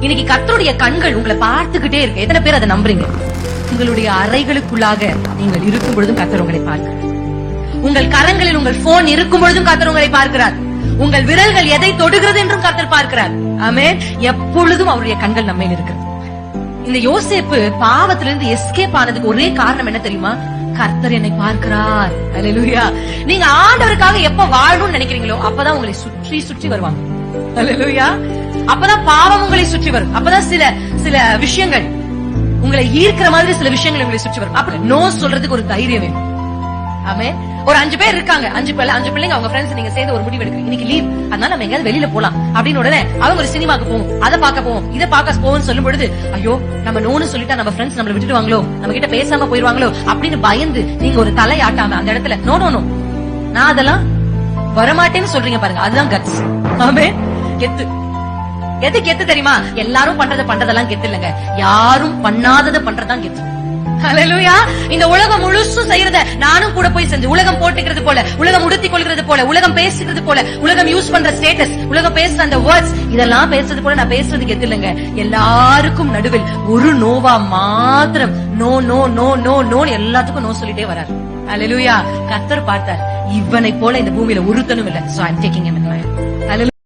இன்னைக்கு கர்த்தருடைய கண்கள் உங்களை பார்த்துக்கிட்டே இருக்கு. எத்தனை பேர் அதை நம்புறீங்க? உங்களுடைய அறைகளுக்குள்ளாக நீங்கள் இருக்கும் பொழுதும் கர்த்தர் உங்களை பார்க்கிறார். உங்கள் கரங்களில் உங்கள் போன் இருக்கும் பொழுதும் கர்த்தர் உங்களை பார்க்கிறார். உங்கள் விரல்கள் எதை தொடுகிறது என்றும் கர்த்தர் பார்க்கிறார். ஆமென். எப்பொழுதும் அவருடைய கண்கள் நம்மையில் இருக்கிறது. இந்த யோசேப்பு பாவத்திலிருந்து எஸ்கேப் ஆனதுக்கு ஒரே காரணம் என்ன தெரியுமா? கர்த்தர் என்னை பார்க்கிறார். அல்லேலூயா. நீங்க ஆண்டவருக்காக எப்ப வாழணும்னு நினைக்கிறீங்களோ அப்பதான் உங்களை சுற்றி சுற்றி வருவாங்க. அல்லேலூயா. அப்பதான் பாவம் உங்களை சுற்றி வரும். அப்பதான் சில விஷயங்கள் உங்களை ஈர்க்கிற மாதிரி சில விஷயங்கள் உங்களை சுற்றி வரும். அப்ப நோ சொல்றதுக்கு ஒரு தைரியம் வேணும். ஆமே. ஒரு 5 பேர் இருக்காங்க, 5 பிள்ளைங்க, அவங்க ஃப்ரெண்ட்ஸ் நீங்க சேர்ந்து ஒரு முடிவு எடுக்கிறீங்க. இன்னைக்கு லீவ், அதனால நம்ம எங்கயாவது வெளியில போலாம் அப்படின்னு உடனே அவங்க ஒரு சினிமாக்கு போவோம், அதை பார்க்க போவோம், இதை பார்க்க போவோம் சொல்லும் பொழுது, ஐயோ நம்ம நோன்னு சொல்லிட்டா நம்ம ஃப்ரெண்ட்ஸ் நம்மள விட்டுடுவாங்களோ, நம்ம கிட்ட பேசாம போயிருவாங்களோ அப்படின்னு பயந்து நீங்க ஒரு தலையாட்டாம அந்த இடத்துல நோ நோ நோ நான் அதெல்லாம் வரமாட்டேன்னு சொல்றீங்க பாருங்க. அதுதான் கட்ஸ். ஆமே. கெத்து. எது கெத்து தெரியுமா? எல்லாரும் பண்றதெல்லாம் கெத்து இல்லங்க, யாரும் பண்ணாததை பண்றதுதான் கெத்து. ஹல்லேலூயா. இந்த உலகம் முழுசும் செய்யறத நானும் கூட போய் செஞ்சு, உலகம் போட்டுக்கிறது போல, உலகம் உடுத்திக் கொள்கிறது போல, உலகம் பேசுறது போல, உலகம் யூஸ் பண்ற ஸ்டேட்டஸ், உலகம் பேசுற அந்த வேர்ட்ஸ், இதெல்லாம் பேசுறது போல நான் பேசுறது கெத்து இல்லங்க. எல்லாருக்கும் நடுவில் ஒரு நோவா மாத்திரம் no no no no no எல்லாத்துக்கும் நோ சொல்லிட்டே வராரு. ஹல்லேலூயா. கர்த்தர் பார்த்தார், இவனை போல இந்த பூமியில ஒருத்தனும் இல்ல. So I'm taking him in my life.